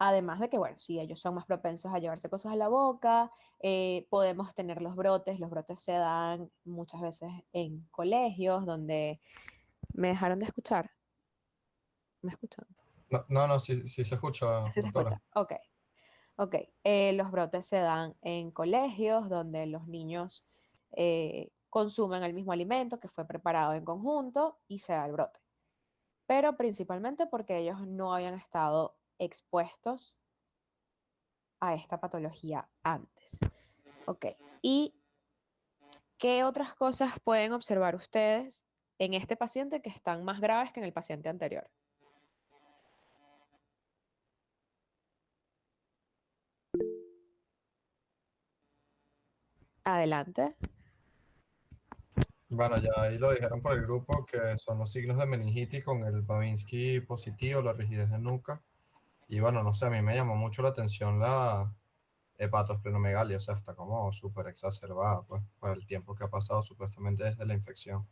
Además de que, bueno, sí, ellos son más propensos a llevarse cosas a la boca, podemos tener los brotes se dan muchas veces en colegios donde me dejaron de escuchar, ¿me escuchan? No, no, no, sí, sí se escucha, ¿Sí se doctora. escucha? Ok, ok. Los brotes se dan en colegios donde los niños consumen el mismo alimento que fue preparado en conjunto y se da el brote, pero principalmente porque ellos no habían estado expuestos a esta patología antes. Ok, ¿y qué otras cosas pueden observar ustedes en este paciente que están más graves que en el paciente anterior? Adelante. Bueno, ya ahí lo dijeron por el grupo que son los signos de meningitis con el Babinski positivo, la rigidez de nuca. Y bueno, no sé, a mí me llamó mucho la atención la hepatosplenomegalia, o sea, está como súper exacerbada, pues, para el tiempo que ha pasado supuestamente desde la infección.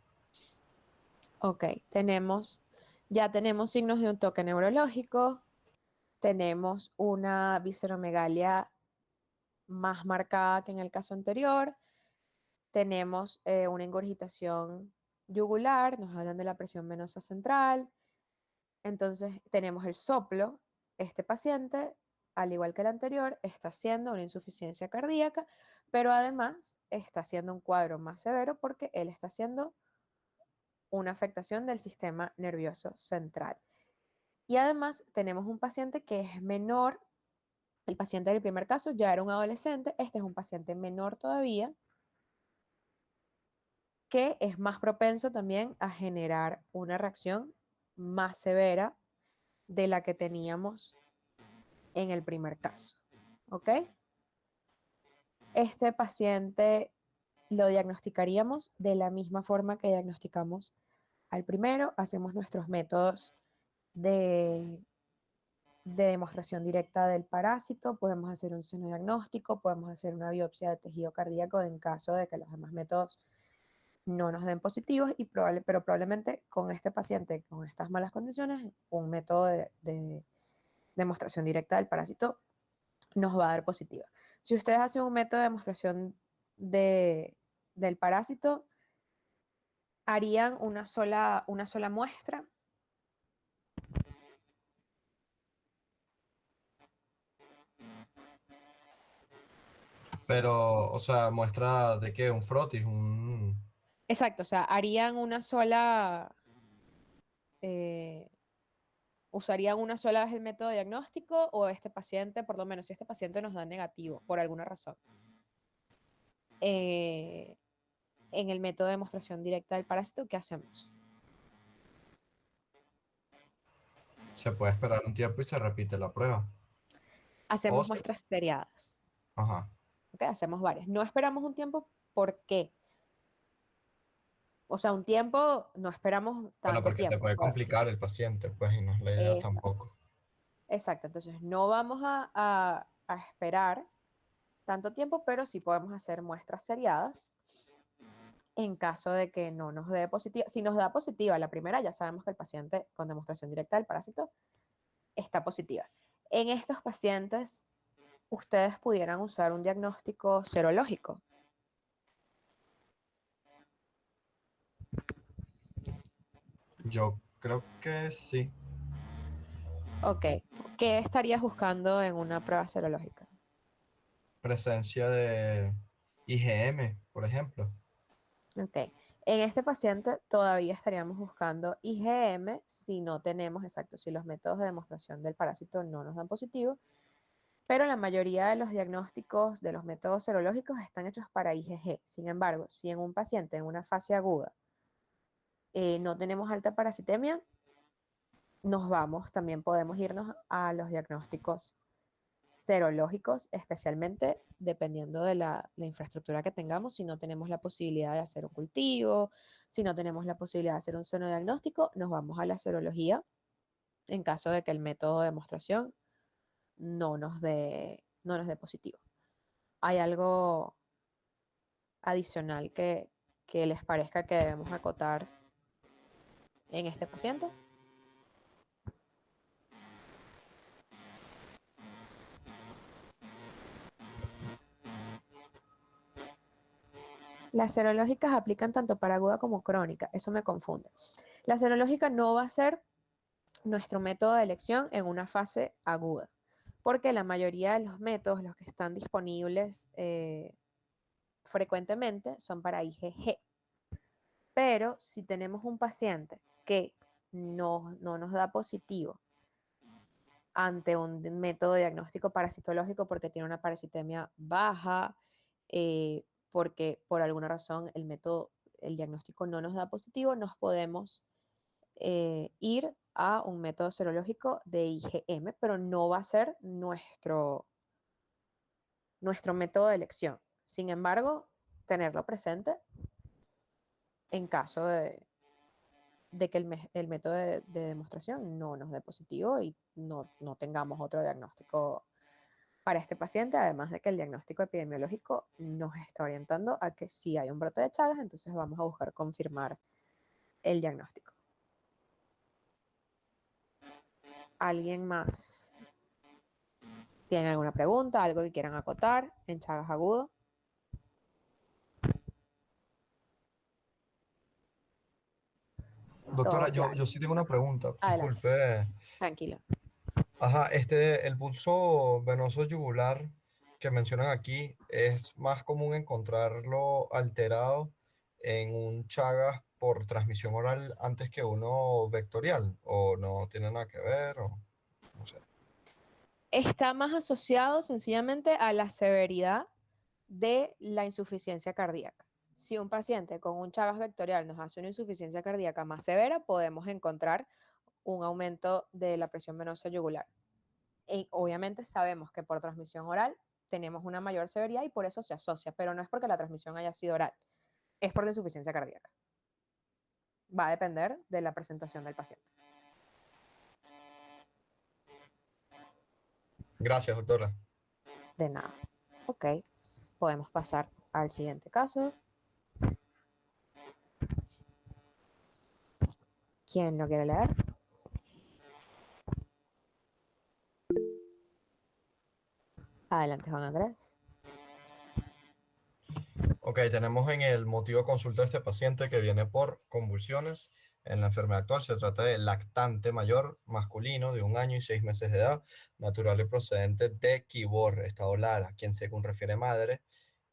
Ok, ya tenemos signos de un toque neurológico, tenemos una visceromegalia más marcada que en el caso anterior, tenemos una ingurgitación yugular, nos hablan de la presión venosa central, entonces tenemos el soplo. Este paciente, al igual que el anterior, está haciendo una insuficiencia cardíaca, pero además está haciendo un cuadro más severo porque él está haciendo una afectación del sistema nervioso central. Y además tenemos un paciente que es menor. El paciente del primer caso ya era un adolescente, este es un paciente menor todavía, que es más propenso también a generar una reacción más severa de la que teníamos en el primer caso. ¿Ok? Este paciente lo diagnosticaríamos de la misma forma que diagnosticamos al primero, hacemos nuestros métodos de, de demostración directa del parásito, podemos hacer un seno diagnóstico, podemos hacer una biopsia de tejido cardíaco en caso de que los demás métodos no nos den positivos, pero probablemente con este paciente, con estas malas condiciones, un método de demostración directa del parásito nos va a dar positiva. Si ustedes hacen un método de demostración de, del parásito, harían una sola muestra. Pero, o sea, muestra de qué, un frotis, un... Exacto, o sea, harían una sola, eh, usarían una sola vez el método diagnóstico o este paciente, por lo menos si este paciente nos da negativo por alguna razón, eh, en el método de demostración directa del parásito, ¿qué hacemos? Se puede esperar un tiempo y se repite la prueba. O Hacemos se... muestras seriadas, Ajá. ¿ok? Hacemos varias. No esperamos un tiempo, ¿por qué? O sea, un tiempo, no esperamos Bueno, tanto porque se tiempo. puede complicar el paciente, pues, y no es la idea Exacto, tampoco. exacto. Entonces, no vamos a esperar tanto tiempo, pero sí podemos hacer muestras seriadas en caso de que no nos dé positiva. Si nos da positiva la primera, ya sabemos que el paciente con demostración directa del parásito está positiva. En estos pacientes, ustedes pudieran usar un diagnóstico serológico. Yo creo que sí. Ok, ¿qué estarías buscando en una prueba serológica? Presencia de IgM, por ejemplo. Ok, en este paciente todavía estaríamos buscando IgM si no tenemos, exacto, si los métodos de demostración del parásito no nos dan positivo, pero la mayoría de los diagnósticos de los métodos serológicos están hechos para IgG. Sin embargo, si en un paciente en una fase aguda no tenemos alta parasitemia, también podemos irnos a los diagnósticos serológicos, especialmente dependiendo de la infraestructura que tengamos, si no tenemos la posibilidad de hacer un cultivo, si no tenemos la posibilidad de hacer un seno diagnóstico, nos vamos a la serología en caso de que el método de demostración no nos dé positivo. ¿Hay algo adicional que les parezca que debemos acotar en este paciente? Las serológicas aplican tanto para aguda como crónica, eso me confunde. La serológica no va a ser nuestro método de elección en una fase aguda, porque la mayoría de los métodos, los que están disponibles frecuentemente, son para IgG. Pero si tenemos un paciente que no nos da positivo ante un método diagnóstico parasitológico porque tiene una parasitemia baja, porque por alguna razón el diagnóstico no nos da positivo, nos podemos ir a un método serológico de IgM, pero no va a ser nuestro método de elección. Sin embargo, tenerlo presente en caso de que el método de demostración no nos dé positivo y no tengamos otro diagnóstico para este paciente, además de que el diagnóstico epidemiológico nos está orientando a que si hay un brote de Chagas, entonces vamos a buscar confirmar el diagnóstico. ¿Alguien más tiene alguna pregunta, algo que quieran acotar en Chagas agudo? Doctora, Todo yo claro. sí tengo una pregunta. Adelante, Disculpe. tranquilo. Ajá, el pulso venoso yugular que mencionan aquí es más común encontrarlo alterado en un Chagas por transmisión oral antes que uno vectorial, o no tiene nada que ver, o no sé. Está más asociado sencillamente a la severidad de la insuficiencia cardíaca. Si un paciente con un Chagas vectorial nos hace una insuficiencia cardíaca más severa, podemos encontrar un aumento de la presión venosa yugular. Y obviamente sabemos que por transmisión oral tenemos una mayor severidad y por eso se asocia, pero no es porque la transmisión haya sido oral, es por la insuficiencia cardíaca. Va a depender de la presentación del paciente. Gracias, doctora. De nada. Ok, podemos pasar al siguiente caso. ¿Quién lo quiere leer? Adelante, Juan Andrés. Ok, tenemos en el motivo de consulta de este paciente que viene por convulsiones. En la enfermedad actual se trata de lactante mayor masculino de 1 año y 6 meses de edad, natural y procedente de Quibor, estado Lara, quien según refiere madre,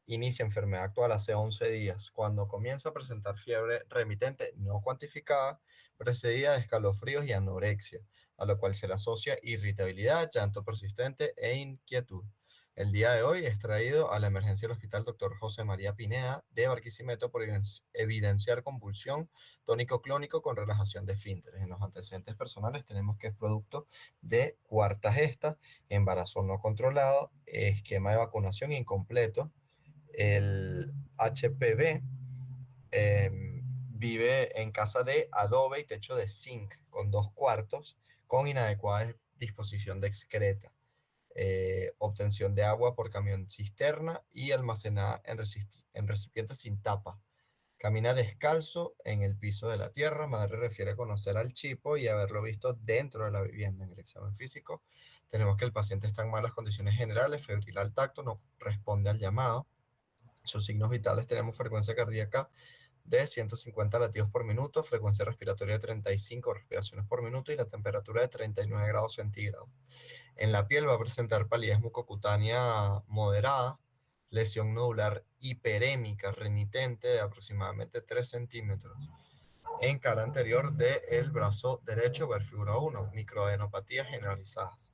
inicia enfermedad actual hace 11 días, cuando comienza a presentar fiebre remitente no cuantificada, precedida de escalofríos y anorexia, a lo cual se le asocia irritabilidad, llanto persistente e inquietud. El día de hoy es traído a la emergencia del Hospital Dr. José María Pineda de Barquisimeto por evidenciar convulsión tónico-clónico con relajación de esfínteres. En los antecedentes personales tenemos que es producto de cuarta gesta, embarazo no controlado, esquema de vacunación incompleto. El HPV vive en casa de adobe y techo de zinc con 2 cuartos, con inadecuada disposición de excreta, obtención de agua por camión cisterna y almacenada en recipientes sin tapa. Camina descalzo en el piso de la tierra. Madre refiere conocer al chipo y haberlo visto dentro de la vivienda. En el examen físico tenemos que el paciente está en malas condiciones generales, febril al tacto, no responde al llamado. Sus signos vitales tenemos frecuencia cardíaca de 150 latidos por minuto, frecuencia respiratoria de 35 respiraciones por minuto y la temperatura de 39 grados centígrados. En la piel va a presentar palidez mucocutánea moderada, lesión nodular hiperémica remitente de aproximadamente 3 centímetros. En cara anterior del brazo derecho, ver figura 1, microadenopatías generalizadas.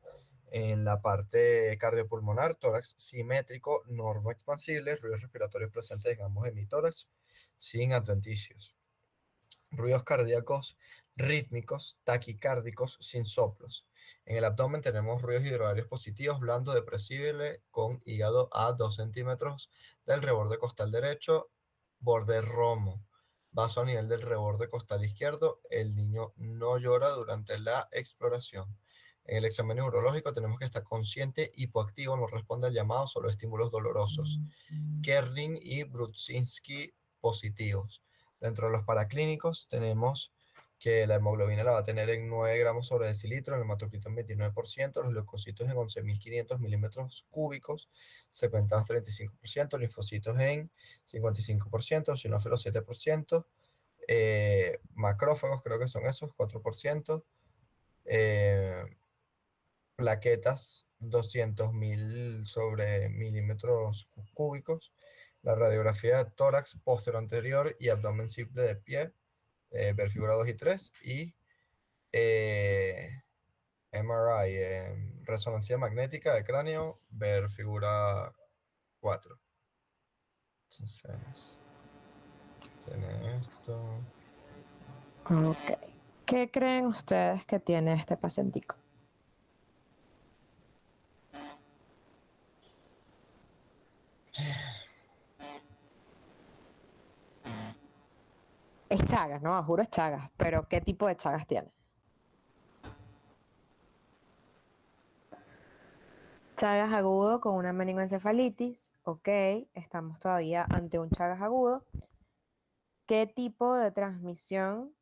En la parte cardiopulmonar, tórax simétrico, normo expansible, ruidos respiratorios presentes en ambos hemitórax, sin adventicios. Ruidos cardíacos rítmicos, taquicárdicos, sin soplos. En el abdomen tenemos ruidos hidrolarios positivos, blando, depresible, con hígado a 2 centímetros del reborde costal derecho, borde romo. Vaso a nivel del reborde costal izquierdo. El niño no llora durante la exploración. En el examen neurológico tenemos que estar consciente, hipoactivo, no responde al llamado, solo estímulos dolorosos. Kerlin y Brudzinski positivos. Dentro de los paraclínicos tenemos que la hemoglobina la va a tener en 9 gramos sobre decilitro, el hematocrito en 29%, los leucocitos en 11.500 milímetros cúbicos, secuentados 35%, linfocitos en 55%, eosinófilos 7%, macrófagos creo que son esos, 4%, eh, plaquetas 200.000 sobre milímetros cúbicos, la radiografía de tórax póstero anterior y abdomen simple de pie, ver figura 2 y 3, y eh, MRI, resonancia magnética de cráneo, ver figura 4. Entonces, tiene esto. Ok. ¿Qué creen ustedes que tiene este pacientico? Es Chagas, ¿no? Juro es Chagas, pero ¿qué tipo de Chagas tiene? Chagas agudo con una meningoencefalitis, ok, estamos todavía ante un Chagas agudo. ¿Qué tipo de transmisión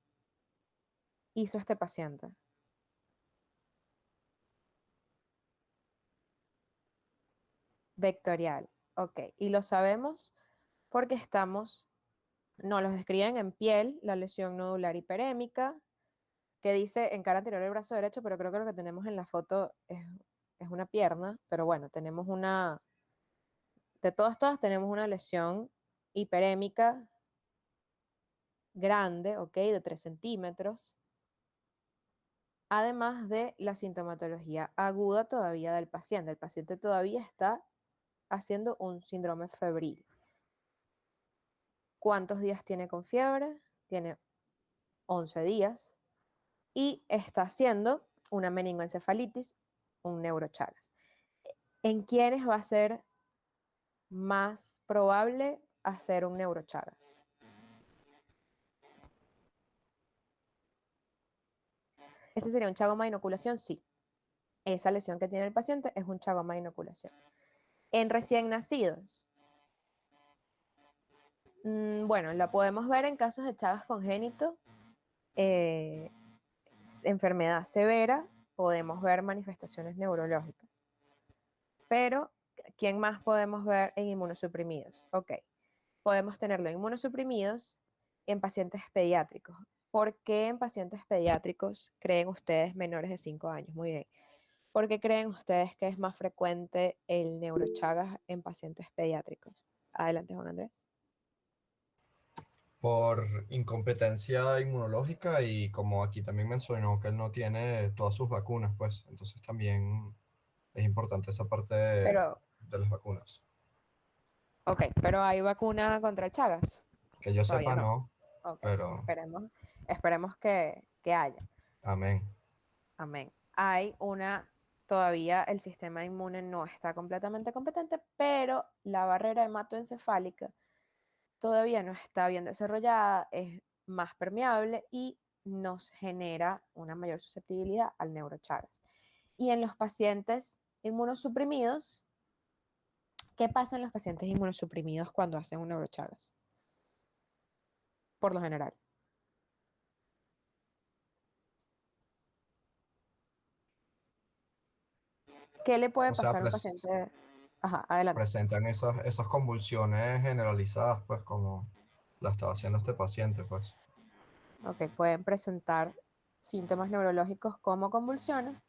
hizo este paciente? Vectorial, ok, y lo sabemos porque nos los describen en piel, la lesión nodular hiperémica, que dice en cara anterior del brazo derecho, pero creo que lo que tenemos en la foto es una pierna, pero bueno, tenemos de todas tenemos una lesión hiperémica grande, ok, de 3 centímetros, además de la sintomatología aguda todavía del paciente. El paciente todavía está haciendo un síndrome febril. ¿Cuántos días tiene con fiebre? Tiene 11 días y está haciendo una meningoencefalitis, un neurochagas. ¿En quiénes va a ser más probable hacer un neurochagas? ¿Ese sería un chagoma de inoculación? Sí. Esa lesión que tiene el paciente es un chagoma de inoculación. En recién nacidos, bueno, la podemos ver en casos de Chagas congénito, eh, enfermedad severa, podemos ver manifestaciones neurológicas. Pero, ¿quién más podemos ver en inmunosuprimidos? Ok, podemos tenerlo en inmunosuprimidos en pacientes pediátricos. ¿Por qué en pacientes pediátricos creen ustedes menores de 5 años? Muy bien. ¿Por qué creen ustedes que es más frecuente el neurochagas en pacientes pediátricos? Adelante, Juan Andrés. Por incompetencia inmunológica y como aquí también mencionó que él no tiene todas sus vacunas, pues entonces también es importante esa parte Pero, de las vacunas. ok, pero ¿hay vacuna contra el Chagas? Que yo Todavía sepa no. no, Ok, pero esperemos que haya. amén. Amén. Todavía el sistema inmune no está completamente competente, pero la barrera hematoencefálica todavía no está bien desarrollada, es más permeable y nos genera una mayor susceptibilidad al neurochagas. Y en los pacientes inmunosuprimidos, ¿qué pasa en los pacientes inmunosuprimidos cuando hacen un neurochagas? Por lo general. ¿Qué le puede O sea, pasar a un paciente? Ajá, adelante. presentan esas convulsiones generalizadas, pues como la estaba haciendo este paciente, pues. Ok, pueden presentar síntomas neurológicos como convulsiones,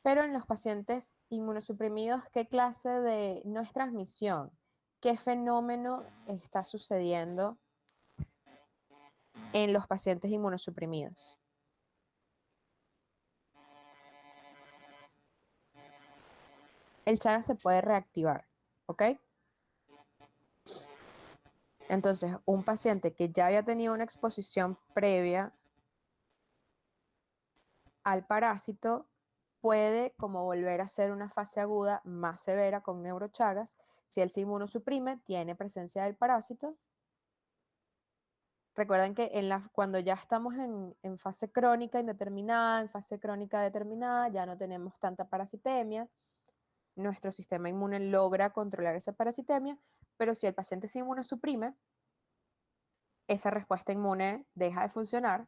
pero en los pacientes inmunosuprimidos, ¿qué clase de, no es transmisión, qué fenómeno está sucediendo en los pacientes inmunosuprimidos? El Chagas se puede reactivar, ¿ok? Entonces, un paciente que ya había tenido una exposición previa al parásito puede como volver a ser una fase aguda más severa con neurochagas. Si él se inmunosuprime, tiene presencia del parásito. Recuerden que cuando ya estamos en fase crónica indeterminada, en fase crónica determinada, ya no tenemos tanta parasitemia. Nuestro sistema inmune logra controlar esa parasitemia, pero si el paciente se inmunosuprime, esa respuesta inmune deja de funcionar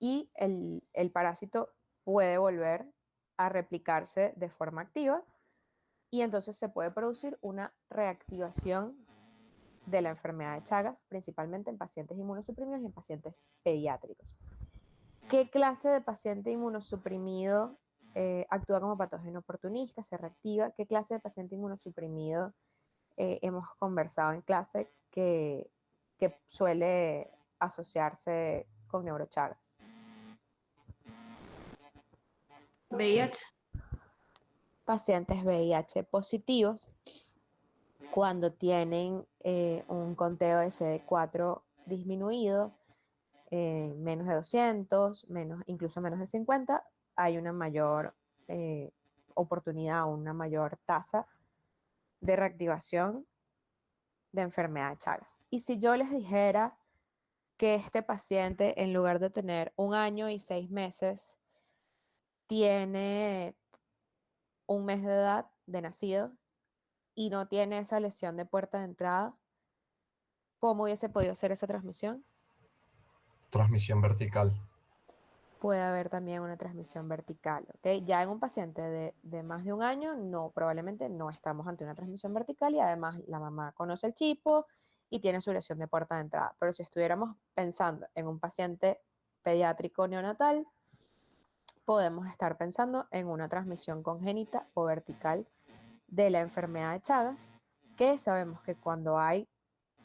y el parásito puede volver a replicarse de forma activa y entonces se puede producir una reactivación de la enfermedad de Chagas, principalmente en pacientes inmunosuprimidos y en pacientes pediátricos. ¿Qué clase de paciente inmunosuprimido actúa como patógeno oportunista, se reactiva? ¿Qué clase de paciente inmunosuprimido hemos conversado en clase que suele asociarse con neurochagas? VIH. Pacientes VIH positivos cuando tienen un conteo de CD4 disminuido, menos de 200, incluso menos de 50, hay una mayor oportunidad, una mayor tasa de reactivación de enfermedad de Chagas. Y si yo les dijera que este paciente, en lugar de tener 1 año y 6 meses, tiene 1 mes de edad de nacido y no tiene esa lesión de puerta de entrada, ¿cómo hubiese podido ser esa transmisión? Transmisión vertical. Puede haber también una transmisión vertical, ¿ok? Ya en un paciente de más de 1 año, no, probablemente no estamos ante una transmisión vertical y además la mamá conoce el chipo y tiene su lesión de puerta de entrada. Pero si estuviéramos pensando en un paciente pediátrico neonatal, podemos estar pensando en una transmisión congénita o vertical de la enfermedad de Chagas, que sabemos que cuando hay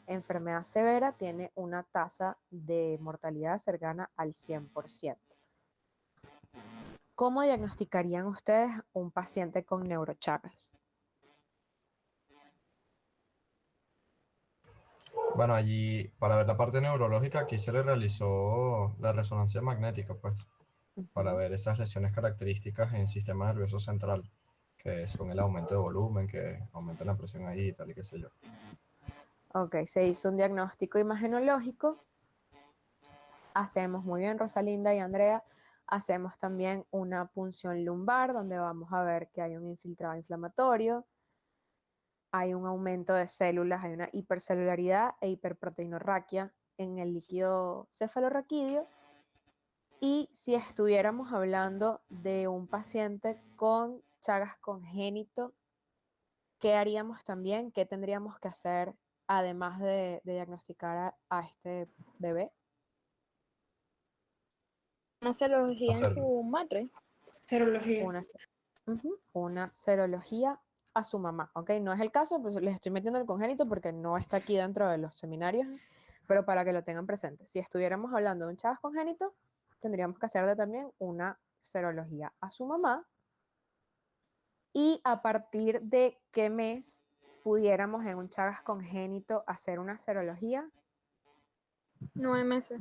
enfermedad severa tiene una tasa de mortalidad cercana al 100%. ¿Cómo diagnosticarían ustedes un paciente con neurochagas? Bueno, allí, para ver la parte neurológica, aquí se le realizó la resonancia magnética, pues, para Ujú. ver esas lesiones características en el sistema nervioso central, que son el aumento de volumen, que aumenta la presión ahí y tal y qué sé yo. Ok, se hizo un diagnóstico imagenológico. Hacemos muy bien, Rosalinda y Andrea. Hacemos también una punción lumbar, donde vamos a ver que hay un infiltrado inflamatorio, hay un aumento de células, hay una hipercelularidad e hiperproteinorraquia en el líquido cefalorraquídeo. Y si estuviéramos hablando de un paciente con Chagas congénito, ¿qué haríamos también? ¿Qué tendríamos que hacer además de diagnosticar a este bebé? Una serología en Hacer, su madre. Serología. Una serología a su mamá, ¿ok? No es el caso, pues les estoy metiendo el congénito porque no está aquí dentro de los seminarios, pero para que lo tengan presente. Si estuviéramos hablando de un Chagas congénito, tendríamos que hacerle también una serología a su mamá y a partir de qué mes pudiéramos en un Chagas congénito hacer una serología. 9 meses.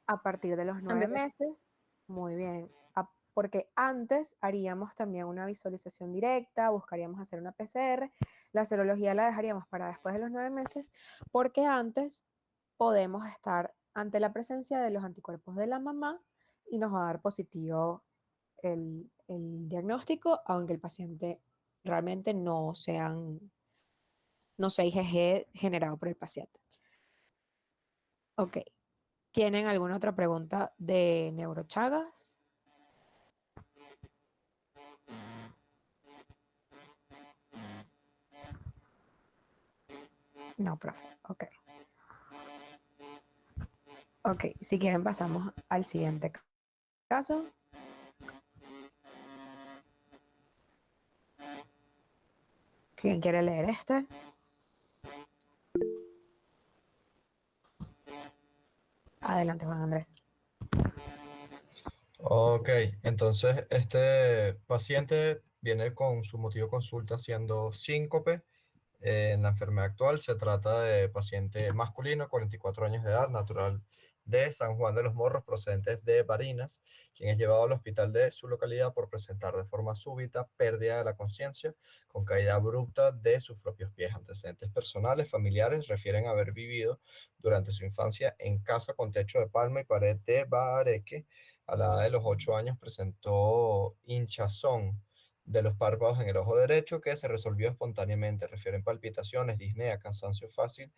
A partir de los En 9 bebé. meses, muy bien, porque antes haríamos también una visualización directa, buscaríamos hacer una PCR, la serología la dejaríamos para después de los 9 meses, porque antes podemos estar ante la presencia de los anticuerpos de la mamá y nos va a dar positivo el diagnóstico, aunque el paciente realmente no sea IgG generado por el paciente. Ok, ¿tienen alguna otra pregunta de neurochagas? No, profe. Ok. Ok, si quieren pasamos al siguiente caso. ¿Quién quiere leer este? Adelante, Juan Andrés. ok, entonces este paciente viene con su motivo de consulta siendo síncope. En la enfermedad actual se trata de paciente masculino, 44 años de edad, natural de San Juan de los Morros, procedentes de Barinas, quien es llevado al hospital de su localidad por presentar de forma súbita pérdida de la conciencia con caída abrupta de sus propios pies. Antecedentes personales, familiares refieren haber vivido durante su infancia en casa con techo de palma y pared de bareque. A la edad de los 8 años presentó hinchazón de los párpados en el ojo derecho que se resolvió espontáneamente. Refieren palpitaciones, disnea, cansancio fácil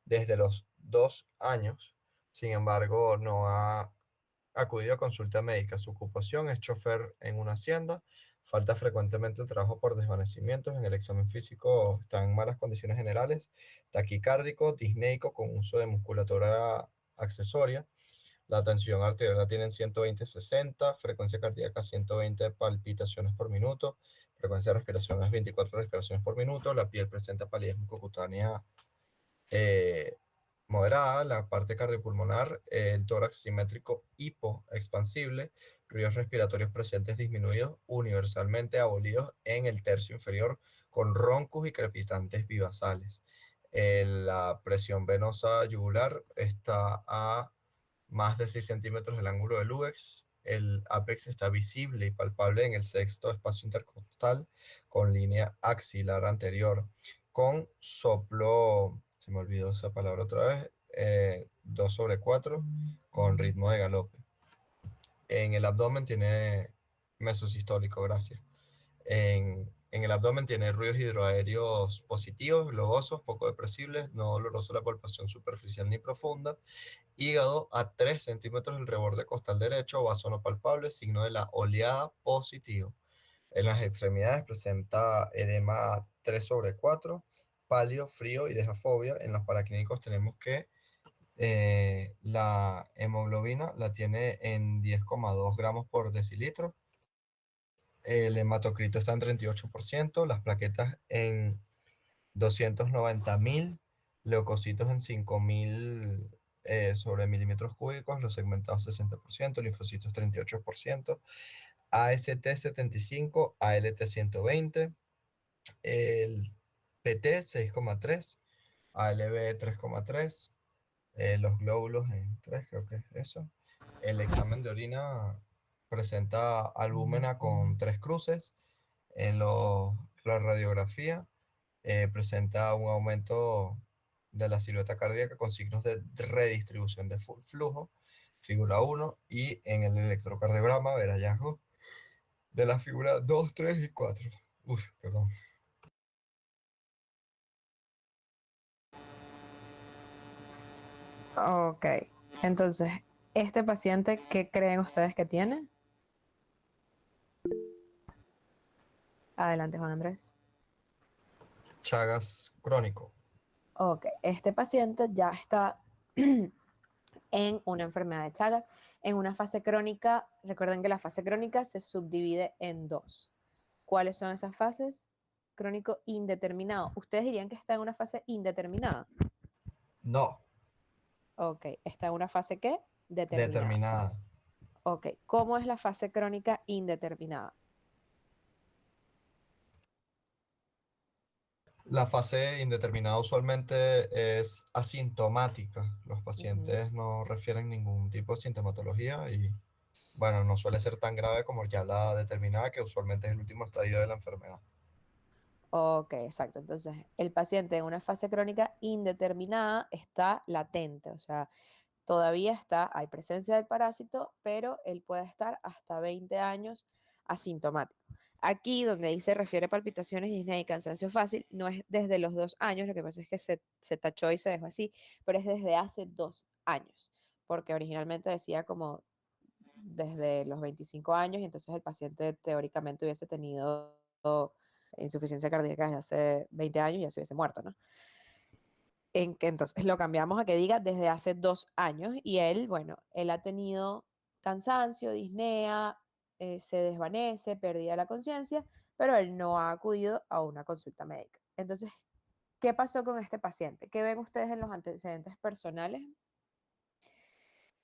desde los 2 años. Sin embargo, no ha acudido a consulta médica. Su ocupación es chofer en una hacienda. Falta frecuentemente el trabajo por desvanecimientos. En el examen físico está en malas condiciones generales. Taquicárdico, disneico con uso de musculatura accesoria. La tensión arterial la tienen 120/60, frecuencia cardíaca 120 palpitaciones por minuto, frecuencia de respiración es 24 respiraciones por minuto, la piel presenta palidez mucocutánea moderada, la parte cardiopulmonar, el tórax simétrico hipoexpansible, ruidos respiratorios presentes disminuidos, universalmente abolidos en el tercio inferior, con roncos y crepitantes vivasales. La presión venosa yugular está a más de 6 centímetros del ángulo del UX. El apex está visible y palpable en el sexto espacio intercostal con línea axilar anterior, con soplo, se me olvidó esa palabra otra vez, 2/4, con ritmo de galope. En el abdomen tiene mesosistólico, gracias. En el abdomen tiene ruidos hidroaéreos positivos, globosos, poco depresibles, no doloroso la palpación superficial ni profunda. Hígado a 3 centímetros del reborde costal derecho, vaso no palpable, signo de la oleada positivo. En las extremidades presenta edema 3/4, pálido, frío y dejafobia. En los paraclínicos tenemos que la hemoglobina la tiene en 10,2 gramos por decilitro. El hematocrito está en 38%, las plaquetas en 290.000, leucocitos en 5.000 sobre milímetros cúbicos, los segmentados 60%, linfocitos 38%, AST 75, ALT 120, el PT 6,3, ALB 3,3, los glóbulos en 3, creo que es eso. El examen de orina presenta albúmina con 3 cruces. La radiografía presenta un aumento de la silueta cardíaca con signos de redistribución de flujo, figura 1, y en el electrocardiograma ver hallazgos de la figura 2, 3 y 4. Uf, perdón. Ok, entonces, ¿este paciente qué creen ustedes que tiene? Adelante, Juan Andrés. Chagas crónico. Ok, este paciente ya está en una enfermedad de Chagas, en una fase crónica. Recuerden que la fase crónica se subdivide en dos. ¿Cuáles son esas fases? Crónico indeterminado. ¿Ustedes dirían que está en una fase indeterminada? No, Ok, ¿está en una fase qué? Determinada. determinada. Ok, ¿cómo es la fase crónica indeterminada? La fase indeterminada usualmente es asintomática. Los Ujú. pacientes no refieren ningún tipo de sintomatología y, bueno, no suele ser tan grave como ya la determinada, que usualmente es el último estadio de la enfermedad. Ok, exacto. Entonces, el paciente en una fase crónica indeterminada está latente, o sea, todavía está, hay presencia del parásito, pero él puede estar hasta 20 años asintomático. Aquí, donde ahí se refiere a palpitaciones, disnea y cansancio fácil, no es desde los 2 años, lo que pasa es que se tachó y se dejó así, pero es desde hace 2 años, porque originalmente decía como desde los 25 años y entonces el paciente teóricamente hubiese tenido insuficiencia cardíaca desde hace 20 años y ya se hubiese muerto, ¿no? En que entonces lo cambiamos a que diga desde hace 2 años y él, bueno, él ha tenido cansancio, disnea, se desvanece, pérdida de la conciencia, pero él no ha acudido a una consulta médica. Entonces, ¿qué pasó con este paciente? ¿Qué ven ustedes en los antecedentes personales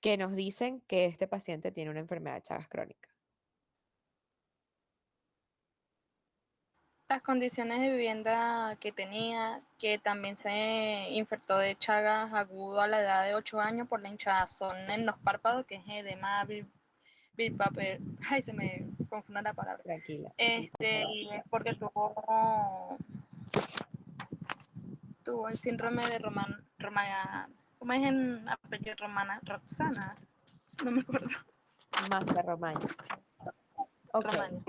que nos dicen que este paciente tiene una enfermedad de Chagas crónica? Las condiciones de vivienda que tenía, que también se infectó de Chagas agudo a la edad de 8 años por la hinchazón en los párpados, que es edema bilpaper. Ay, se me confunde la palabra. Tranquila. Porque tuvo el síndrome de Romana, ¿cómo es en apellido? Romana, Roxana, no me acuerdo. Massa Romaña. Ok, Romaña.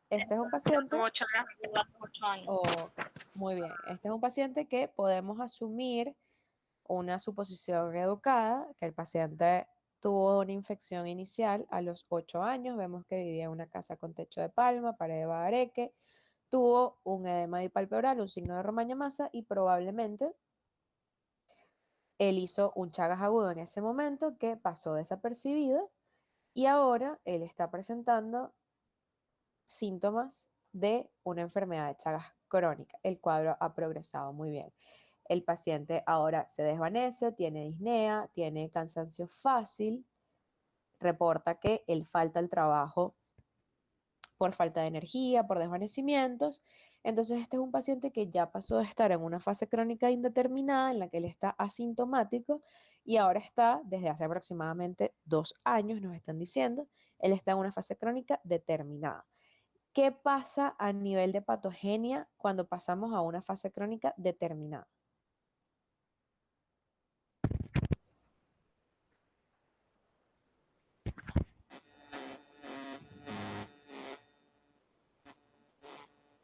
este es un Se paciente. tuvo Chagas a los 8 años. Ok, muy bien. Este es un paciente que podemos asumir una suposición educada, que el paciente tuvo una infección inicial a los 8 años. Vemos que vivía en una casa con techo de palma, pared de bahareque. Tuvo un edema bipalpebral, un signo de Romaña Massa y probablemente él hizo un Chagas agudo en ese momento que pasó desapercibido y ahora él está presentando síntomas de una enfermedad de Chagas crónica. El cuadro ha progresado muy bien. El paciente ahora se desvanece, tiene disnea, tiene cansancio fácil, reporta que él falta al trabajo por falta de energía, por desvanecimientos. Entonces, este es un paciente que ya pasó de estar en una fase crónica indeterminada en la que él está asintomático y ahora está, desde hace aproximadamente 2 años, nos están diciendo, él está en una fase crónica determinada. ¿Qué pasa a nivel de patogenia cuando pasamos a una fase crónica determinada?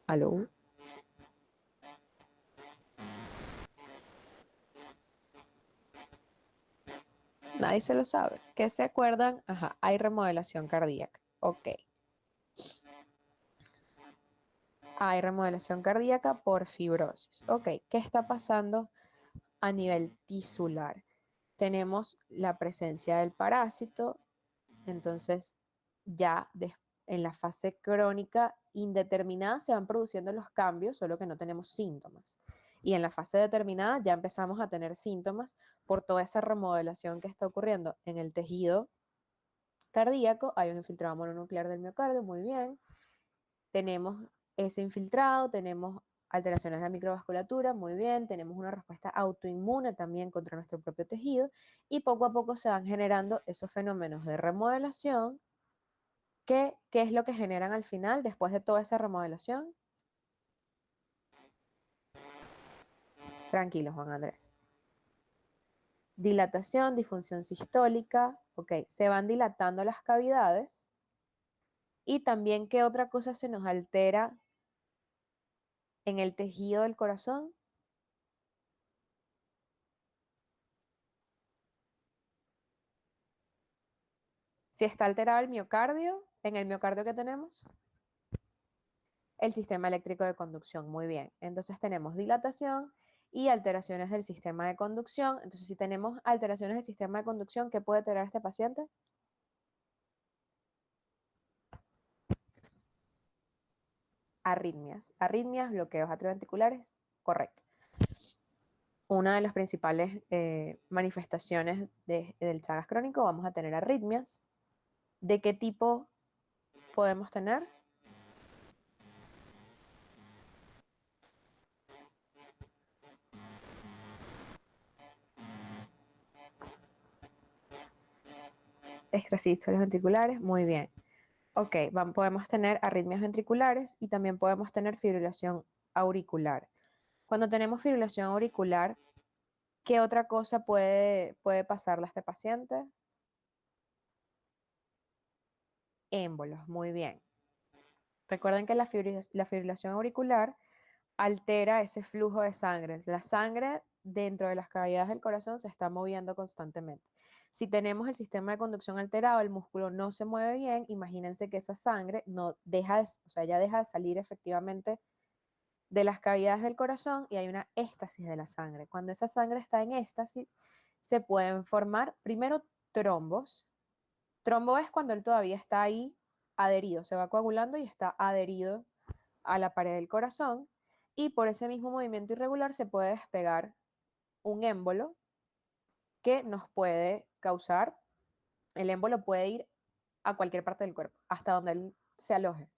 ¿Aló? Nadie se lo sabe. ¿Qué se acuerdan? Ajá, hay remodelación cardíaca. Ok. Hay remodelación cardíaca por fibrosis. Ok, ¿qué está pasando a nivel tisular? Tenemos la presencia del parásito, entonces ya en la fase crónica indeterminada se van produciendo los cambios, solo que no tenemos síntomas. Y en la fase determinada ya empezamos a tener síntomas por toda esa remodelación que está ocurriendo en el tejido cardíaco. Hay un infiltrado mononuclear del miocardio, muy bien. Tenemos ese infiltrado, tenemos alteraciones de la microvasculatura, muy bien, tenemos una respuesta autoinmune también contra nuestro propio tejido y poco a poco se van generando esos fenómenos de remodelación. ¿Qué es lo que generan al final después de toda esa remodelación? Tranquilo, Juan Andrés. Dilatación, disfunción sistólica, ok, se van dilatando las cavidades y también ¿qué otra cosa se nos altera en el tejido del corazón? Si está alterado el miocardio, en el miocardio que tenemos, el sistema eléctrico de conducción, muy bien. Entonces tenemos dilatación y alteraciones del sistema de conducción. Entonces si tenemos alteraciones del sistema de conducción, ¿qué puede tener este paciente? Arritmias. Arritmias, bloqueos atrioventriculares, correcto. Una de las principales manifestaciones del Chagas crónico, vamos a tener arritmias. ¿De qué tipo podemos tener? Extrasístoles ventriculares, muy bien. Ok, podemos tener arritmias ventriculares y también podemos tener fibrilación auricular. Cuando tenemos fibrilación auricular, ¿qué otra cosa puede pasarle a este paciente? Émbolos, muy bien. Recuerden que la fibrilación auricular altera ese flujo de sangre. La sangre dentro de las cavidades del corazón se está moviendo constantemente. Si tenemos el sistema de conducción alterado, el músculo no se mueve bien, imagínense que esa sangre no deja de, o sea, ya deja de salir efectivamente de las cavidades del corazón y hay una éstasis de la sangre. Cuando esa sangre está en éstasis, se pueden formar primero trombos. Trombo es cuando él todavía está ahí adherido, se va coagulando y está adherido a la pared del corazón y por ese mismo movimiento irregular se puede despegar un émbolo que nos puede causar, el émbolo puede ir a cualquier parte del cuerpo, hasta donde él se aloje.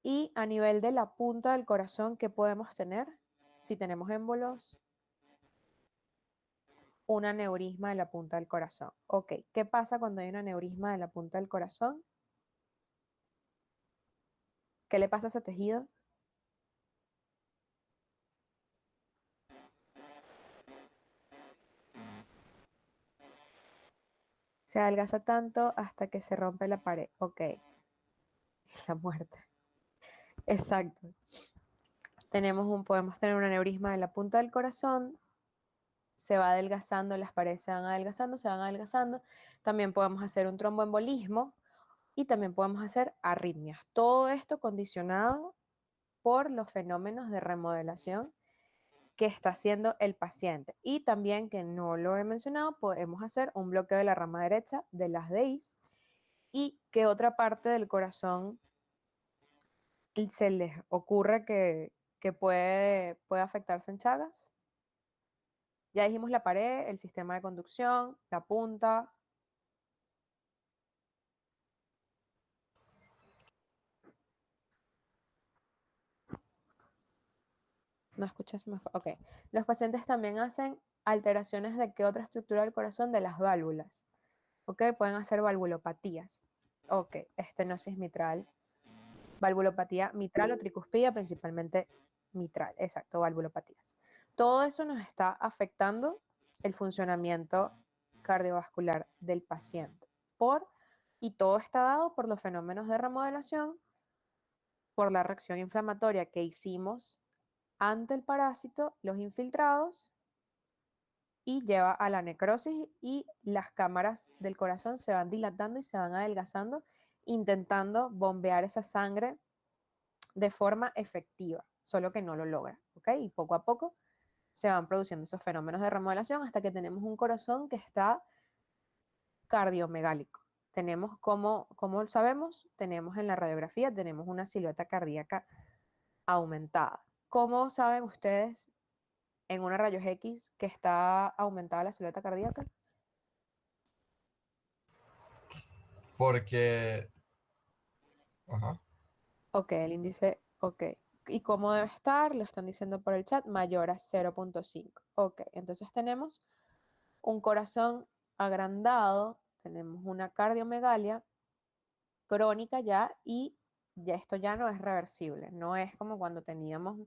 Y a nivel de la punta del corazón, ¿qué podemos tener? Si tenemos émbolos, un aneurisma de la punta del corazón. Ok, ¿qué pasa cuando hay un aneurisma de la punta del corazón? ¿Qué le pasa a ese tejido? Se adelgaza tanto hasta que se rompe la pared. Ok, la muerte. Exacto. Podemos tener un aneurisma de la punta del corazón se va adelgazando, las paredes se van adelgazando, se van adelgazando. También podemos hacer un tromboembolismo y también podemos hacer arritmias. Todo esto condicionado por los fenómenos de remodelación que está haciendo el paciente. Y también, que no lo he mencionado, podemos hacer un bloqueo de la rama derecha de las DIs y que otra parte del corazón se les ocurre que puede afectarse en Chagas. Ya dijimos la pared, el sistema de conducción, la punta. No escuché, se me fue. Ok. Los pacientes también hacen alteraciones de qué otra estructura del corazón, de las válvulas. Ok, pueden hacer valvulopatías. Ok, estenosis mitral, valvulopatía mitral o tricuspida, principalmente mitral. Exacto, valvulopatías. Todo eso nos está afectando el funcionamiento cardiovascular del paciente. Y todo está dado por los fenómenos de remodelación, por la reacción inflamatoria que hicimos ante el parásito, los infiltrados, y lleva a la necrosis y las cámaras del corazón se van dilatando y se van adelgazando, intentando bombear esa sangre de forma efectiva, solo que no lo logra, ¿ok? Y poco a poco se van produciendo esos fenómenos de remodelación hasta que tenemos un corazón que está cardiomegálico. Tenemos, como sabemos, tenemos en la radiografía, tenemos una silueta cardíaca aumentada. ¿Cómo saben ustedes en una rayos X que está aumentada la silueta cardíaca? Porque, ajá, Ok, el índice, ok. ¿Y cómo debe estar? Lo están diciendo por el chat, mayor a 0,5. Ok, entonces tenemos un corazón agrandado, tenemos una cardiomegalia crónica ya, y ya esto ya no es reversible. No es como cuando teníamos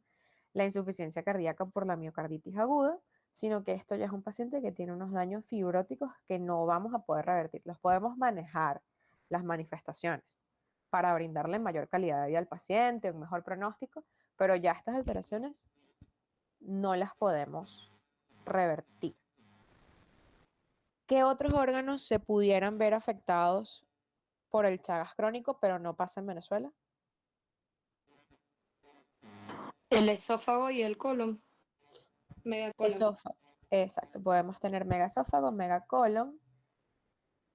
la insuficiencia cardíaca por la miocarditis aguda, sino que esto ya es un paciente que tiene unos daños fibróticos que no vamos a poder revertir. Los podemos manejar, las manifestaciones, para brindarle mayor calidad de vida al paciente, un mejor pronóstico, pero ya estas alteraciones no las podemos revertir. ¿Qué otros órganos se pudieran ver afectados por el Chagas crónico, pero no pasa en Venezuela? El esófago y el colon. Megacolon. Esófago. Exacto, podemos tener megaesófago, megacolon.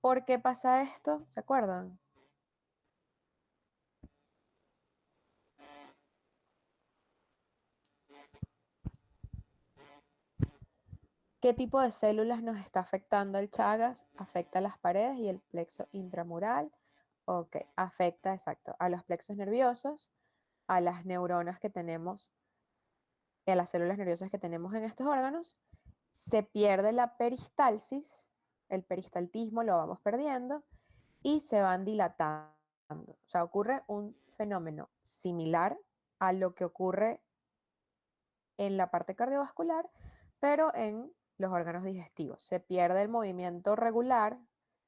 ¿Por qué pasa esto? ¿Se acuerdan? ¿Qué tipo de células nos está afectando el Chagas? Afecta las paredes y el plexo intramural. Ok, afecta, exacto, a los plexos nerviosos, a las neuronas que tenemos, a las células nerviosas que tenemos en estos órganos. Se pierde la peristalsis, el peristaltismo lo vamos perdiendo y se van dilatando. O sea, ocurre un fenómeno similar a lo que ocurre en la parte cardiovascular, pero en los órganos digestivos. Se pierde el movimiento regular,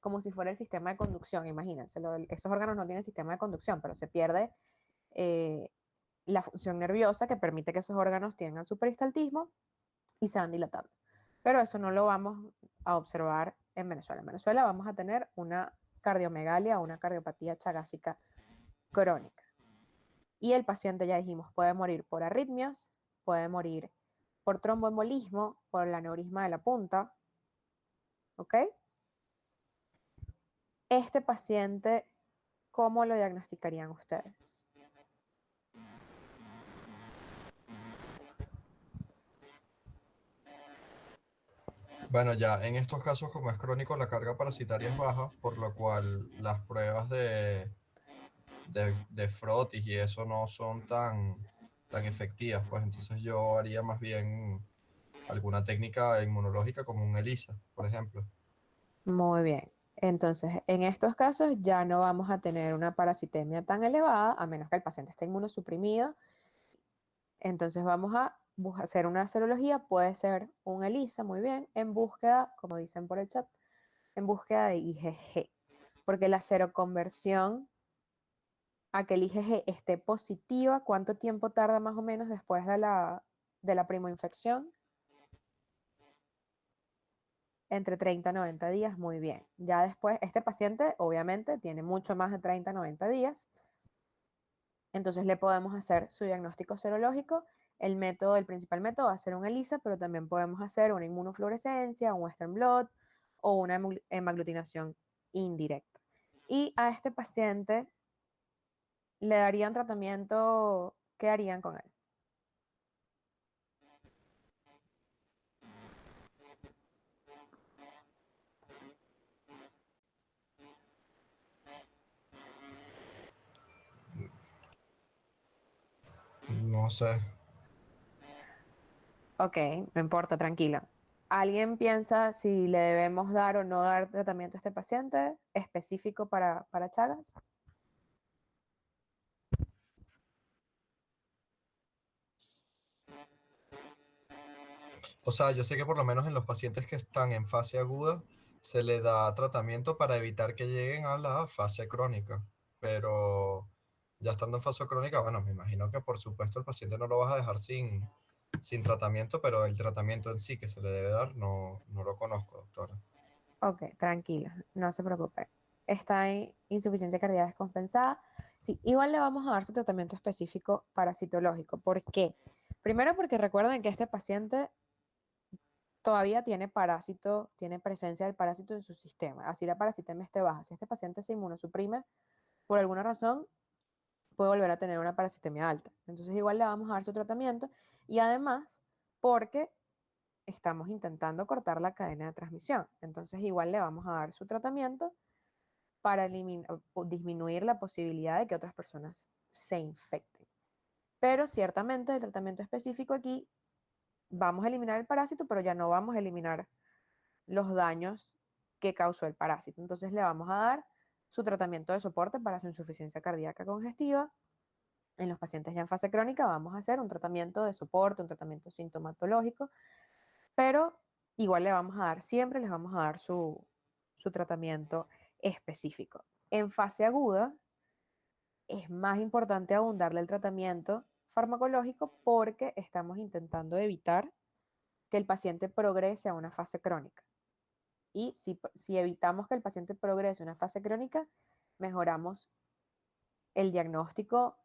como si fuera el sistema de conducción, imagínense, esos órganos no tienen sistema de conducción, pero se pierde la función nerviosa que permite que esos órganos tengan su peristaltismo y se van dilatando. Pero eso no lo vamos a observar en Venezuela. En Venezuela vamos a tener una cardiomegalia, una cardiopatía chagásica crónica. Y el paciente, ya dijimos, puede morir por arritmias, puede morir por tromboembolismo, por el aneurisma de la punta. ¿Ok? Este paciente, ¿cómo lo diagnosticarían ustedes? bueno, ya en estos casos, como es crónico, la carga parasitaria es baja, por lo cual las pruebas de frotis y eso no son tan efectivas, pues entonces yo haría más bien alguna técnica inmunológica como un ELISA, por ejemplo. Muy bien. Entonces, en estos casos ya no vamos a tener una parasitemia tan elevada, a menos que el paciente esté inmunosuprimido. Entonces vamos a hacer una serología, puede ser un ELISA, muy bien, en búsqueda, como dicen por el chat, en búsqueda de IgG, porque la seroconversión a que el IgG esté positiva, ¿cuánto tiempo tarda más o menos después de la primoinfección? entre 30 a 90 días, muy bien. Ya después, este paciente obviamente tiene mucho más de 30 a 90 días, entonces le podemos hacer su diagnóstico serológico. El principal método va a ser un ELISA, pero también podemos hacer una inmunofluorescencia, un Western blot o una hemaglutinación indirecta. Y a este paciente le darían tratamiento, ¿qué harían con él? No sé. Ok, no importa, tranquila. ¿Alguien piensa si le debemos dar o no dar tratamiento a este paciente específico para Chagas? O sea, yo sé que por lo menos en los pacientes que están en fase aguda se le da tratamiento para evitar que lleguen a la fase crónica. Pero ya estando en fase crónica, bueno, me imagino que por supuesto el paciente no lo vas a dejar sin tratamiento, pero el tratamiento en sí que se le debe dar no lo conozco, doctora. Ok, tranquila, no se preocupe. Está en insuficiencia cardíaca descompensada. Sí, igual le vamos a dar su tratamiento específico parasitológico. ¿Por qué? Primero porque recuerden que este paciente todavía tiene parásito, tiene presencia del parásito en su sistema. Así la parasitemia esté baja. Si este paciente se inmunosuprime, por alguna razón, puede volver a tener una parasitemia alta. Entonces igual le vamos a dar su tratamiento y además porque estamos intentando cortar la cadena de transmisión. Entonces igual le vamos a dar su tratamiento para eliminar o disminuir la posibilidad de que otras personas se infecten. Pero ciertamente el tratamiento específico aquí vamos a eliminar el parásito, pero ya no vamos a eliminar los daños que causó el parásito. Entonces le vamos a dar su tratamiento de soporte para su insuficiencia cardíaca congestiva. En los pacientes ya en fase crónica vamos a hacer un tratamiento de soporte, un tratamiento sintomatológico, pero igual le vamos a dar, siempre les vamos a dar su tratamiento específico. En fase aguda es más importante aún darle el tratamiento farmacológico porque estamos intentando evitar que el paciente progrese a una fase crónica. Y si evitamos que el paciente progrese a una fase crónica, mejoramos el diagnóstico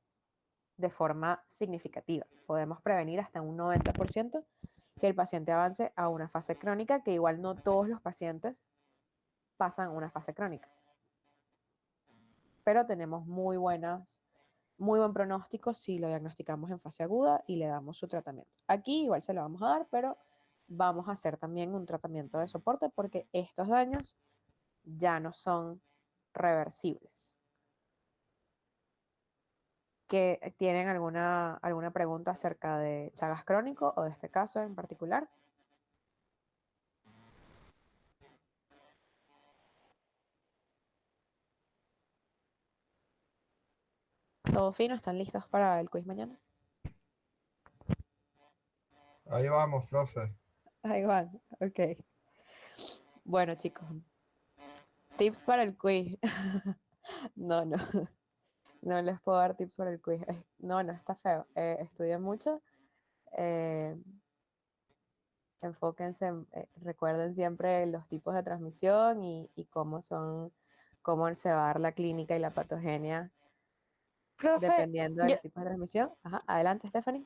de forma significativa. Podemos prevenir hasta un 90% que el paciente avance a una fase crónica, que igual no todos los pacientes pasan una fase crónica. Pero tenemos muy buen pronóstico si lo diagnosticamos en fase aguda y le damos su tratamiento. Aquí igual se lo vamos a dar, pero vamos a hacer también un tratamiento de soporte porque estos daños ya no son reversibles. ¿Que tienen alguna pregunta acerca de Chagas crónico o de este caso en particular? ¿Todo fino? ¿Están listos para el quiz mañana? Ahí vamos, profe. Ahí van, ok. Bueno, chicos, tips para el quiz. No, no, no les puedo dar tips para el quiz. No, no, está feo. Estudien mucho. eh, Enfóquense, recuerden siempre los tipos de transmisión y cómo se va a dar la clínica y la patogenia Profe, dependiendo de yo, los tipos de transmisión. Ajá, adelante, Stephanie.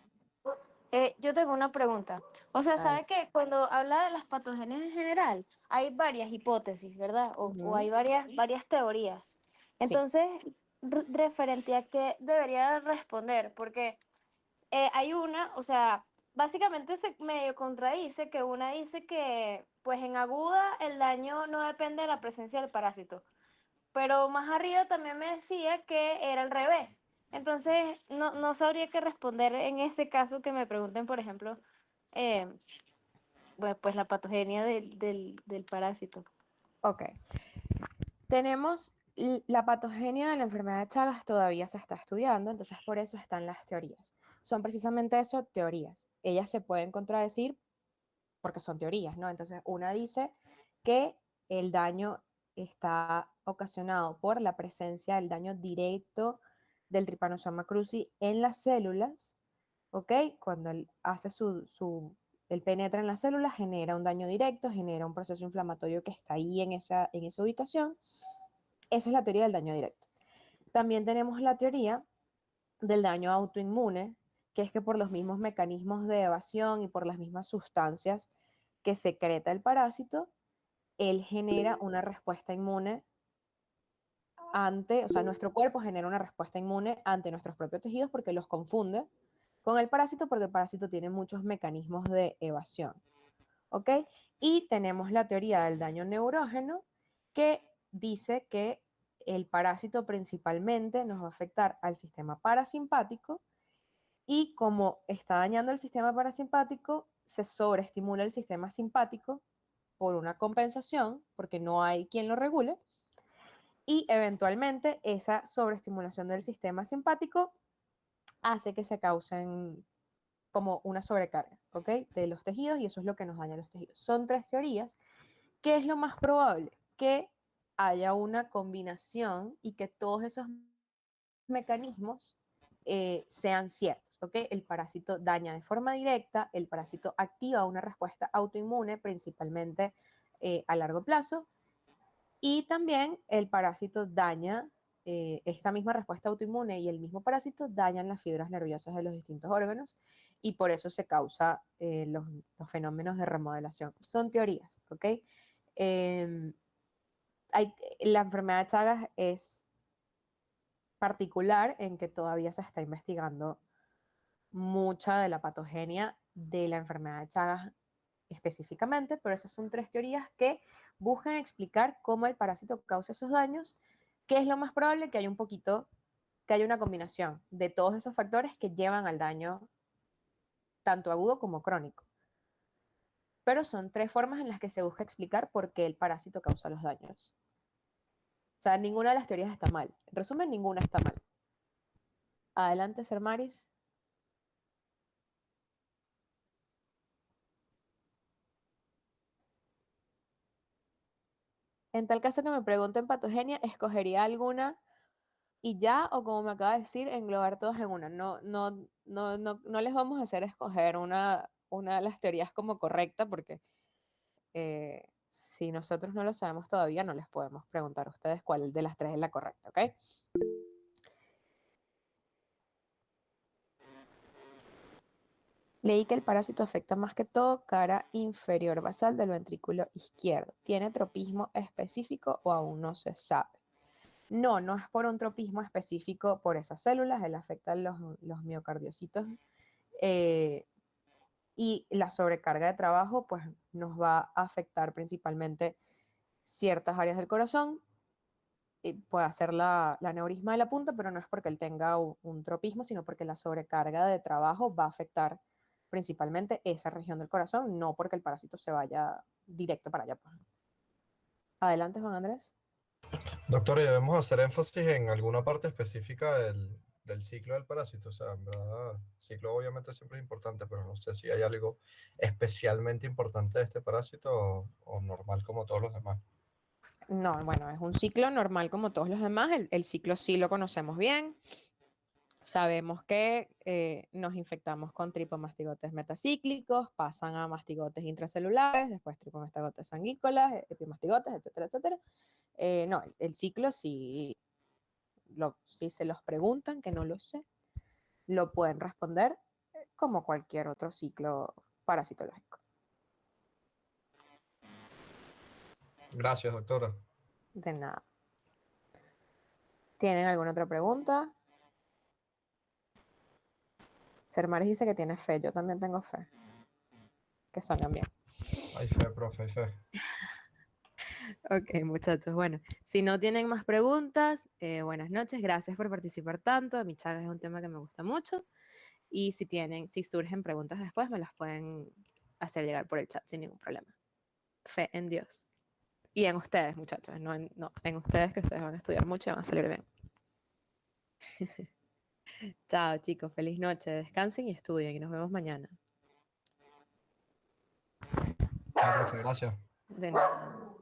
yo tengo una pregunta. O sea, ¿sabe Adelante. que cuando habla de las patogenias en general, hay varias hipótesis, ¿verdad? O Ujú. hay varias teorías. Sí, Entonces, referente a qué debería responder, porque hay una, o sea, básicamente se medio contradice que una dice que, pues en aguda el daño no depende de la presencia del parásito. Pero más arriba también me decía que era al revés. Entonces, no sabría qué responder en ese caso que me pregunten, por ejemplo, eh, bueno, pues la patogenia del parásito. ok. Tenemos la patogenia de la enfermedad de Chagas todavía se está estudiando, entonces por eso están las teorías. Son precisamente eso, teorías. Ellas se pueden contradecir porque son teorías, ¿no? Entonces una dice que el daño está ocasionado por la presencia del daño directo del Trypanosoma cruzi en las células, ¿ok? Cuando él hace su él penetra en la célula, genera un daño directo, genera un proceso inflamatorio que está ahí en esa ubicación. Esa es la teoría del daño directo. También tenemos la teoría del daño autoinmune, que es que por los mismos mecanismos de evasión y por las mismas sustancias que secreta el parásito, él genera una respuesta inmune o sea, nuestro cuerpo genera una respuesta inmune ante nuestros propios tejidos porque los confunde con el parásito, porque el parásito tiene muchos mecanismos de evasión. ¿Ok? Y tenemos la teoría del daño neurógeno, que dice que el parásito principalmente nos va a afectar al sistema parasimpático, y como está dañando el sistema parasimpático, se sobreestimula el sistema simpático por una compensación, porque no hay quien lo regule, y eventualmente esa sobreestimulación del sistema simpático hace que se causen como una sobrecarga, ¿ok? De los tejidos, y eso es lo que nos daña los tejidos. Son 3 teorías. ¿Qué es lo más probable? Que haya una combinación y que todos esos mecanismos sean ciertos, ¿ok? El parásito daña de forma directa, el parásito activa una respuesta autoinmune, principalmente a largo plazo, y también el parásito daña, esta misma respuesta autoinmune y el mismo parásito dañan las fibras nerviosas de los distintos órganos, y por eso se causa los fenómenos de remodelación. Son teorías, ¿ok? Eh, la enfermedad de Chagas es particular en que todavía se está investigando mucha de la patogenia de la enfermedad de Chagas específicamente, pero esas son 3 teorías que buscan explicar cómo el parásito causa esos daños, que es lo más probable que haya que haya una combinación de todos esos factores que llevan al daño tanto agudo como crónico. Pero son 3 formas en las que se busca explicar por qué el parásito causa los daños. O sea, ninguna de las teorías está mal. En resumen, ninguna está mal. Adelante, Ser Maris. En tal caso que me pregunten patogenia, escogería alguna y ya, o como me acaba de decir, englobar todas en una. No les vamos a hacer escoger una de las teorías como correcta, porque si nosotros no lo sabemos todavía, no les podemos preguntar a ustedes cuál de las 3 es la correcta, ¿ok? Leí que el parásito afecta más que todo cara inferior basal del ventrículo izquierdo. ¿Tiene tropismo específico o aún no se sabe? No, no es por un tropismo específico por esas células, él afecta los miocardiocitos, y la sobrecarga de trabajo pues nos va a afectar principalmente ciertas áreas del corazón, puede ser la aneurisma de la punta, pero no es porque él tenga un tropismo, sino porque la sobrecarga de trabajo va a afectar principalmente esa región del corazón, no porque el parásito se vaya directo para allá, pues. Adelante, Juan Andrés. Doctor, ¿y debemos hacer énfasis en alguna parte específica del ciclo del parásito? O sea, en verdad, el ciclo obviamente siempre es importante, pero no sé si hay algo especialmente importante de este parásito o normal como todos los demás. No, bueno, es un ciclo normal como todos los demás. El ciclo sí lo conocemos bien. Sabemos que nos infectamos con tripomastigotes metacíclicos, pasan a mastigotes intracelulares, después tripomastigotes sanguícolas, epimastigotes, etcétera, etcétera. No, el ciclo sí, si se los preguntan, que no lo sé, lo pueden responder como cualquier otro ciclo parasitológico. Gracias, doctora. De nada. ¿Tienen alguna otra pregunta? Sermaris dice que tiene fe, yo también tengo fe. Que salgan bien. Hay fe, profe, hay fe. Ok, muchachos, bueno, si no tienen más preguntas, buenas noches, gracias por participar tanto. Mi Chagas es un tema que me gusta mucho, y si surgen preguntas después, me las pueden hacer llegar por el chat sin ningún problema. Fe en Dios. Y en ustedes, muchachos, en ustedes, que ustedes van a estudiar mucho y van a salir bien. Chao, chicos, feliz noche, descansen y estudien, y nos vemos mañana. Chao, profe, gracias. De nada.